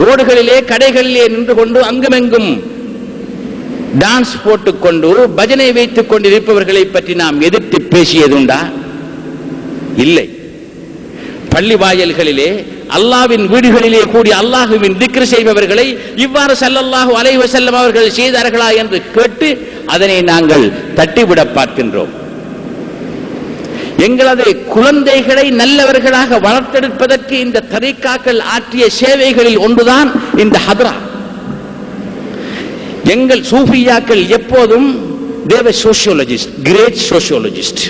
ரோடுகளிலே கடைகளிலே நின்று கொண்டு அங்குமெங்கும் டான்ஸ் போட்டுக்கொண்டு பஜனை வைத்துக் கொண்டிருப்பவர்களை பற்றி நாம் எதிர்த்து பேசியதுண்டா? இல்லை. பள்ளி வாயல்களிலே அல்லாஹ்வின் வீடுகளிலே கூடி அல்லாஹ்வின் திக்ர் செய்பவர்களை இவ்வாறு ஸல்லல்லாஹு அலைஹி வஸல்லம் அவர்கள் செய்தார்களா என்று கேட்டு அதனை நாங்கள் தட்டிவிட பார்க்கின்றோம். எங்களது குழந்தைகளை நல்லவர்களாக வளர்த்தெடுப்பதற்கு இந்த தரீக்காக்கள் ஆற்றிய சேவைகளில் ஒன்றுதான் இந்த ஹத்ரா. எங்கள் சூஃபியாக்கள் எப்போதும் they were sociologists, great sociologists,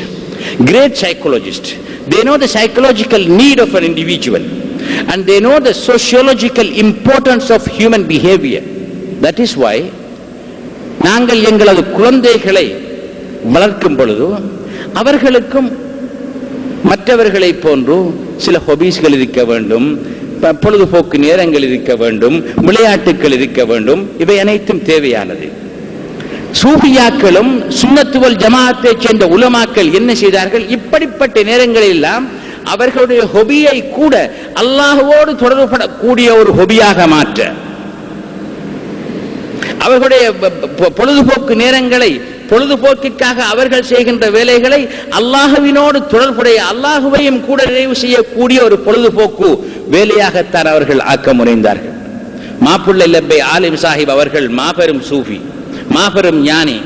great psychologists. They know the psychological need of an individual and they know the sociological importance of human behavior. That is why நாங்கள் எங்களது குழந்தைகளை வளர்க்கும் பொழுது அவர்களுக்கும் மற்றவர்களை போன்று சில ஹாபீஸ்கள் இருக்க வேண்டும், பொழுதுபோக்கு நேரங்கள் இருக்க வேண்டும், விளையாட்டுகள் இருக்க வேண்டும். இவை அனைத்தும் தேவையானது. சூஃபியாக்களும் சுன்னத் வல் ஜமாஅத்தை சேர்ந்த உலமாக்கள் என்ன செய்தார்கள்? இப்படிப்பட்ட நேரங்களில் எல்லாம் அவர்களுடைய ஹொபியை கூட அல்லாஹ்வோடு தொடர்புபடக்கூடிய ஒரு ஹொபியாக மாற்ற, அவர்களுடைய பொழுதுபோக்கு நேரங்களை பொழுதுபோக்கிற்காக அவர்கள் செய்கின்ற வேலைகளை அல்லாஹ்வினோடு தொடர்புடைய அல்லாஹ்வையும் கூட நிறைவு செய்யக்கூடிய ஒரு பொழுதுபோக்கு வேலையாகத்தான் அவர்கள் ஆக்க முனைந்தார்கள். மாப்புள்ளை லப்பை ஆலிம் சாஹிப் அவர்கள் மாபெரும் சூஃபி, மாபெரும் ஞானி,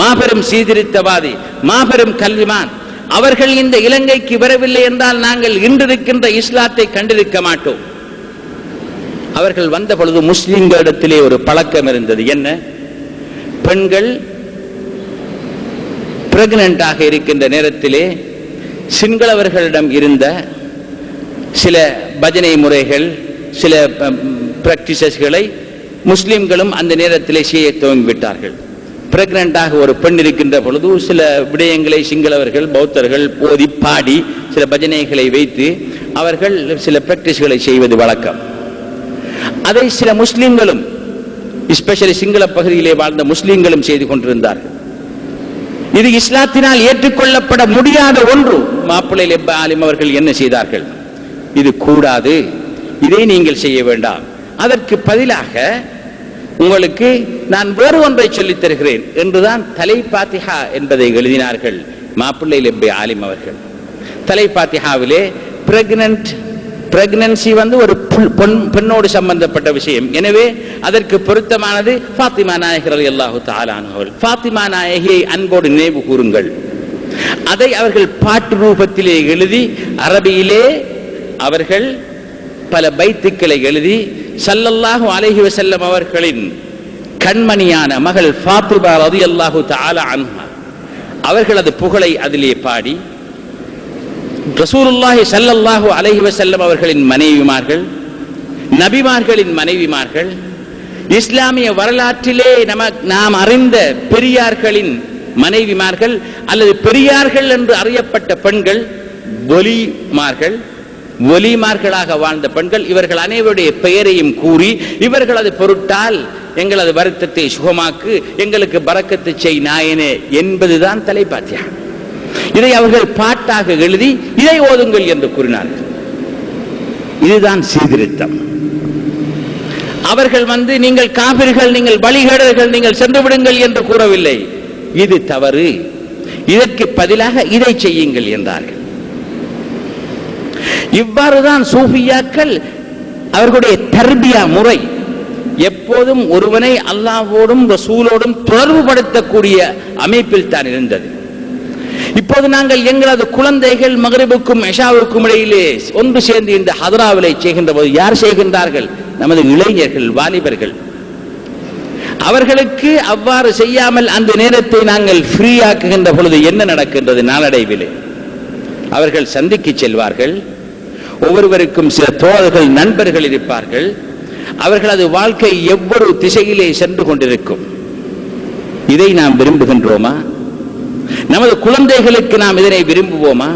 மாபெரும் சீர்திருத்தவாதி, மாபெரும் கல்விமான். அவர்கள் இந்த இலங்கைக்கு வரவில்லை என்றால் நாங்கள் இன்றிருக்கின்ற இஸ்லாத்தை கண்டிருக்க மாட்டோம். அவர்கள் வந்த பொழுது முஸ்லிம்களிடத்திலே ஒரு பழக்கம் இருந்தது. என்ன? பெண்கள் பிரெக்னன்டாக இருக்கின்ற நேரத்திலே சிங்களவர்களிடம் இருந்த சில பஜனை முறைகள், சில பிராக்டிசஸ்களை முஸ்லிம்களும் அந்த நேரத்திலே செய்ய துவங்கிவிட்டார்கள். பிரெக்னன்டாக ஒரு பெண் இருக்கின்ற பொழுது சில விடயங்களை சிங்களவர்கள் பௌத்தர்கள் ஓதி பாடி சில பஜனைகளை வைத்து அவர்கள் சில பிராக்டிஸ்களை செய்வது வழக்கம். அதை சில முஸ்லிம்களும், எஸ்பெஷலி சிங்கள பகுதியிலே வாழ்ந்த முஸ்லிம்களும் செய்து கொண்டிருந்தார்கள். இது இஸ்லாத்தினால் ஏற்றுக்கொள்ளப்பட முடியாத ஒன்று. மாப்பிள்ளை லெப்ப ஆலிம் அவர்கள் என்ன செய்தார்கள்? இது கூடாது, இதை நீங்கள் செய்ய வேண்டாம், அதற்கு பதிலாக உங்களுக்கு நான் வேறு ஒன்றை சொல்லித் தருகிறேன் என்றுதான் தலை பாத்திஹா என்பதை எழுதினார்கள் மாப்பிள்ளை லெப்பை ஆலிம் அவர்கள். தலை பாத்திஹாவிலே பிரெக்னன்சி ஒரு பெண்ணோடு சம்பந்தப்பட்ட விஷயம். எனவே அதற்கு பொருத்தமானது ஃபாத்திமா நாயகி ரலியல்லாஹு தஆலா அன்ஹா. ஃபாத்திமா நாயகியை அன்போடு நினைவு கூறுங்கள். அதை அவர்கள் பாட்டு ரூபத்திலே எழுதி அரபியிலே அவர்கள் பல பைத்துக்களை எழுதி ஸல்லல்லாஹு அலைஹி வஸல்லம் அவர்களின் கண்மணியான மகள் ஃபாத்திமா ரலியல்லாஹு தஆலா அன்ஹா அவர்களது புகழை அதிலே பாடி ரசூலுல்லாஹி ஸல்லல்லாஹு அலைஹி வஸல்லம் அவர்களின் மனைவிமார்கள், நபிமார்களின் மனைவிமார்கள், இஸ்லாமிய வரலாற்றிலே நாம் அறிந்த பெரியார்களின் மனைவிமார்கள் அல்லது பெரியார்கள் என்று அறியப்பட்ட பெண்கள், ஒலிமார்களாக வாழ்ந்த பெண்கள், இவர்கள் அனைவருடைய பெயரையும் கூறி இவர்களது பொருட்டால் எங்களது வருத்தத்தை சுகமாக்கு, எங்களுக்கு பரக்கத்து செய் நாயனே என்பதுதான் தலைப்பாத்தியா. இதை அவர்கள் பாட்டாக எழுதி இதை ஓதுங்கள் என்று கூறினார்கள். இதுதான் சீர்திருத்தம். அவர்கள் நீங்கள் காபிர்கள், நீங்கள் பலிகேடர்கள், நீங்கள் சென்று விடுங்கள் என்று கூறவில்லை. இது தவறு, இதற்கு பதிலாக இதை செய்யுங்கள் என்றார்கள். இவ்வாறுதான் சூஃபியாக்கள் அவர்களுடைய தர்பியா முறை எப்போதும் ஒருவனை அல்லாஹ்வோடும் ரசூலோடும் தொடர்புபடுத்தக்கூடிய அமைப்பில் தான் இருந்தது. இப்போது நாங்கள் எங்களது குழந்தைகள் மக்ரிபுக்கும் இஷாவுக்கும் இடையிலே ஒன்று சேர்ந்து இந்த ஹத்ராவிலை செய்கின்ற போது யார் செய்கின்றார்கள்? நமது இளைஞர்கள், வாலிபர்கள். அவர்களுக்கு அவ்வாறு செய்யாமல் அந்த நேரத்தை நாங்கள் ஃப்ரீ ஆக்குகின்ற பொழுது என்ன நடக்கின்றது? நாளடைவிலே அவர்கள் சந்திக்கு செல்வார்கள். ஒவ்வொருவருக்கும் சில தோழர்கள், நண்பர்கள் இருப்பார்கள். அவர்களது வாழ்க்கை எவ்வளவு திசையிலே சென்று கொண்டிருக்கும். இதை நாம் விரும்புகின்றோமா? நமது குழந்தைகளுக்கு நாம் இதனை விரும்புவோமா?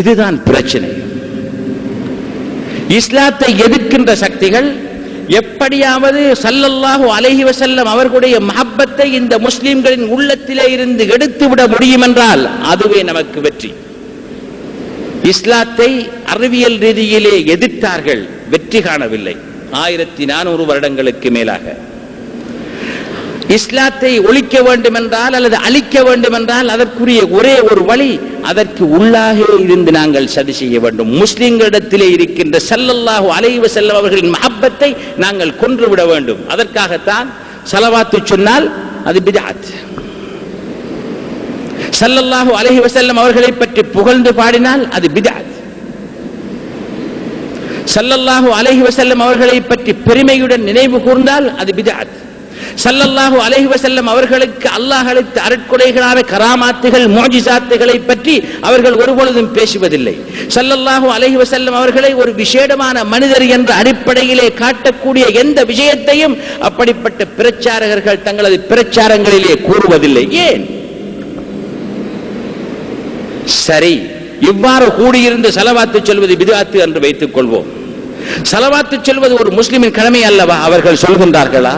இதுதான் பிரச்சனை. இஸ்லாத்தை எதிர்க்கின்ற சக்திகள் எப்படியாவது ஸல்லல்லாஹு அலைஹி வஸல்லம் அவர்களுடைய மஹப்பத்தை இந்த முஸ்லிம்களின் உள்ளத்திலே இருந்து எடுத்துவிட முடியும் என்றால் அதுவே நமக்கு வெற்றி. இஸ்லாத்தை அறிவியல் ரீதியிலே எதிர்த்தார்கள், வெற்றி காணவில்லை. 1400 வருடங்களுக்கு மேலாக. இஸ்லாத்தை ஒழிக்க வேண்டும் என்றால் அல்லது அழிக்க வேண்டும் என்றால் அதற்குரிய ஒரே ஒரு வழி, அதற்கு உள்ளாக இருந்து நாங்கள் சதி செய்ய வேண்டும். முஸ்லிம்களிடத்திலே இருக்கின்ற ஸல்லல்லாஹு அலைஹி வஸல்லம் அவர்களின் மஹப்பத்தை நாங்கள் கொன்றுவிட வேண்டும். அதற்காகத்தான் ஸலவாத்து சொன்னால் அது பித்அத். ஸல்லல்லாஹு அலைஹி வஸல்லம் அவர்களை பற்றி புகழ்ந்து பாடினால் அது பித்அத். ஸல்லல்லாஹு அலைஹி வஸல்லம் அவர்களை பற்றி பெருமையுடன் நினைவு கூர்ந்தால் அது பித்அத். ஸல்லல்லாஹு அலைஹி வஸல்லம் அவர்களுக்கு அல்லாஹ் அளித்த அருட்கொடைகளான கராமாத்துகள் முஅஜிசாத்துகளை பற்றி அவர்கள் ஒருபொழுதும் பேசுவதில்லை. ஸல்லல்லாஹு அலைஹி வஸல்லம் அவர்களை ஒரு விசேடமான மனிதர் என்ற அடிப்படையிலே காட்டக்கூடிய எந்த விஷயத்தையும் அப்படிப்பட்ட பிரச்சாரகர்கள் தங்களது பிரச்சாரங்களிலே கூறுவதில்லை. ஏன்? சரி, இவ்வாறு கூடியிருந்து ஸலவாத்து சொல்வது பித்அத் என்று வைத்துக் கொள்வோம். ஸலவாத்து சொல்வது ஒரு முஸ்லிமின் கடமை அல்லவா? அவர்கள் சொல்கின்றார்களா?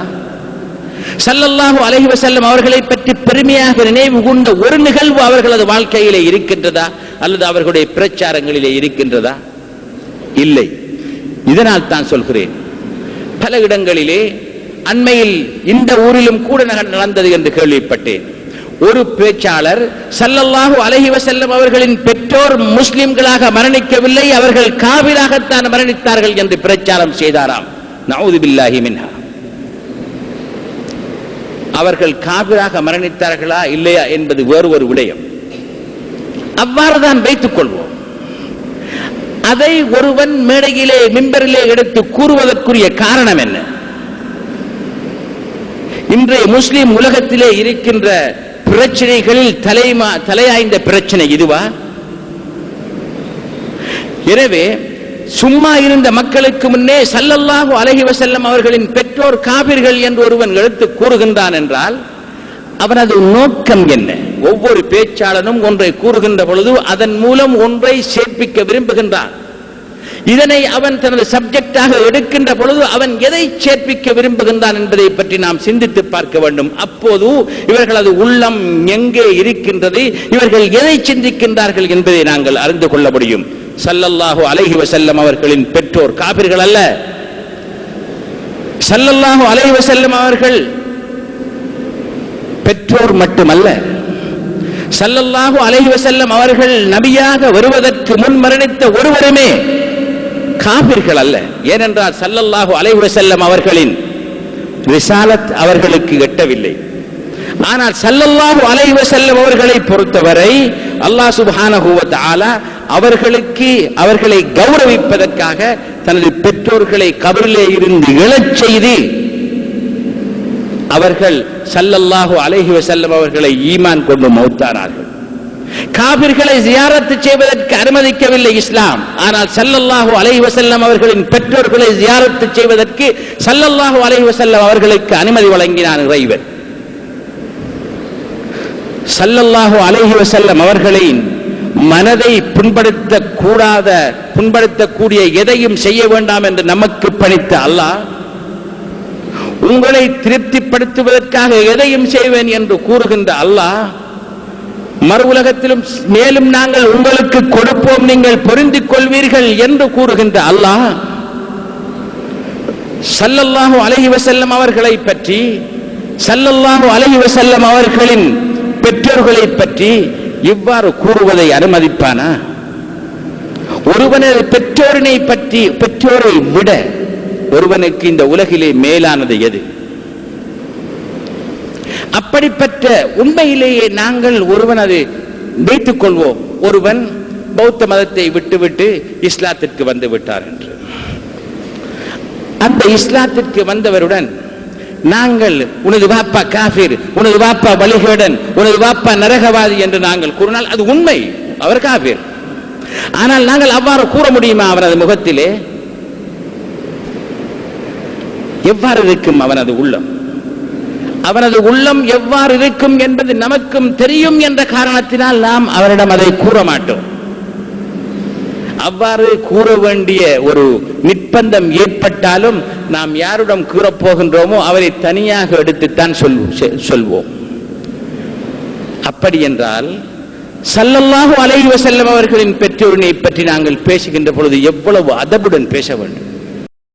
ஸல்லல்லாஹு அலைஹி வஸல்லம் அவர்களை பற்றி பெருமையாக நினைவு கொண்ட ஒரு நிகழ்வு அவர்களது வாழ்க்கையிலே இருக்கின்றதா அல்லது அவர்களுடைய பிரச்சாரங்களிலே இருக்கின்றதா? இல்லை. இதனால் தான் சொல்கிறேன், பல இடங்களிலே அண்மையில் இந்த ஊரிலும் கூட நடந்தது என்று கேள்விப்பட்டேன். ஒரு பேச்சாளர் ஸல்லல்லாஹு அலைஹி வஸல்லம் அவர்களின் பெற்றோர் முஸ்லிம்களாக மரணிக்கவில்லை, அவர்கள் காபிராகத்தான் மரணித்தார்கள் என்று பிரச்சாரம் செய்தாராம். நஊது பில்லாஹி மின்ஹா. அவர்கள் காபிராக மரணித்தார்களா இல்லையா என்பது வேறு ஒரு விடயம். அவ்வாறுதான் வைத்துக் கொள்வோம். அதை ஒருவன் மேடையிலே மிம்பரிலே எடுத்து கூறுவதற்குரிய காரணம் என்ன? இன்றைய முஸ்லிம் உலகத்திலே இருக்கின்ற பிரச்சனைகளில் தலையாய்ந்த பிரச்சனை இதுவா? எனவே சும்மா இருந்த மக்களுக்கு முன்னே ஸல்லல்லாஹு அலைஹி வஸல்லம் அவர்களின் பெற்றோர் காபிர்கள் என்று ஒருவன் எடுத்து கூறுகின்றான் என்றால் அவனது நோக்கம் என்ன? ஒவ்வொரு பேச்சாளனும் ஒன்றை கூறுகின்ற பொழுது அதன் மூலம் ஒன்றை சேர்ப்பிக்க விரும்புகின்றான். இதனை அவன் தனது சப்ஜெக்டாக எடுக்கின்ற பொழுது அவன் எதை சேர்ப்பிக்க விரும்புகின்றான் என்பதை பற்றி நாம் சிந்தித்து பார்க்க வேண்டும். அப்போது இவர்களது உள்ளம் எங்கே இருக்கின்றது, இவர்கள் எதை சிந்திக்கின்றார்கள் என்பதை நாங்கள் அறிந்து கொள்ள முடியும். ஸல்லல்லாஹு அலைஹி வஸல்லம் அவர்களின் பெற்றோர் காபிர்கள் அல்ல. ஸல்லல்லாஹு அலைஹி வஸல்லம் அவர்கள் பெற்றோர் மட்டுமல்ல, ஸல்லல்லாஹு அலைஹி வஸல்லம் அவர்கள் நபியாக வருவதற்கு முன் மரணித்த ஒருவருமே காபிர்கள் அல்ல. ஏனென்றால் ஸல்லல்லாஹு அலைஹி வஸல்லம் அவர்களின் ரிசாலத் அவர்களுக்கு எட்டவில்லை. ஆனால் ஸல்லல்லாஹு அலைஹி வஸல்லம் அவர்களை பொறுத்தவரை அல்லாஹ் சுப்ஹானஹு வ தஆலா அவர்களை கௌரவிப்பதற்காக தனது பெற்றோர்களை கபரிலே இருந்து எழச் செய்து அவர்கள் ஸல்லல்லாஹு அலைஹி வஸல்லம் அவர்களை ஈமான் கொண்டு மௌத்தானார்கள். காபிர்களை ஜியாரத் செய்வதற்கு அனுமதிக்கவில்லை இஸ்லாம். ஆனால் ஸல்லல்லாஹு அலைஹி வஸல்லம் அவர்களின் பெற்றோர்களை ஜியாரத் செய்வதற்கு ஸல்லல்லாஹு அலைஹி வஸல்லம் அவர்களுக்கு அனுமதி வழங்கினான் இறைவன். ஸல்லல்லாஹு அலைஹி வஸல்லம் அவர்களின் மனதை புண்படுத்தக்கூடிய எதையும் செய்ய வேண்டாம் என்று நமக்கு பணித்த அல்லாஹ் உங்களை திருப்திப்படுத்துவதற்காக எதையும் செய்வேன் என்று கூறுகின்ற அல்லாஹ் மறு உலகத்திலும் மேலும் நாங்கள் உங்களுக்கு கொடுப்போம், நீங்கள் பொருந்திக் கொள்வீர்கள் என்று கூறுகின்ற அல்லாஹ் ஸல்லல்லாஹு அலைஹி வஸல்லம் அவர்களை பற்றி, ஸல்லல்லாஹு அலைஹி வஸல்லம் அவர்களின் பெற்றோர்களை பற்றி இவ்வாறு கூறுவதை அனுமதிப்பானா? ஒருவனது பெற்றோரினை பற்றி, பெற்றோரை விட ஒருவனுக்கு இந்த உலகிலே மேலானது எது? அப்படிப்பட்ட உண்மையிலேயே நாங்கள் ஒருவனது வைத்துக் கொள்வோம், ஒருவன் பௌத்த மதத்தை விட்டுவிட்டு இஸ்லாத்திற்கு வந்து விட்டார் என்று. அந்த இஸ்லாத்திற்கு வந்தவருடன் நாங்கள் உனது பாப்பா காஃபிர், உனது பாப்பா பலிகேடன், உனது பாப்பா நரகவாதி என்று நாங்கள் கூறினால் அது உண்மை, அவர் காஃபிர். ஆனால் நாங்கள் அவ்வாறு கூற முடியுமா? அவனது முகத்திலே எவ்வாறு இருக்கும் அவனது உள்ளம்? அவனது உள்ளம் எவ்வாறு இருக்கும் என்பது நமக்கும் தெரியும் என்ற காரணத்தினால் நாம் அவரிடம் அதை கூற மாட்டோம். அவ்வாறு கூற வேண்டிய ஒரு நிர்பந்தம் ஏற்பட்டாலும் நாம் யாரிடம் கூறப்போகின்றோமோ அவரை தனியாக எடுத்துத்தான் சொல்வோம். அப்படி என்றால் ஸல்லல்லாஹு அலைஹி வஸல்லம் அவர்களின் பெற்றோரினை பற்றி நாங்கள் பேசுகின்ற பொழுது எவ்வளவு அதபுடன் பேச வேண்டும்.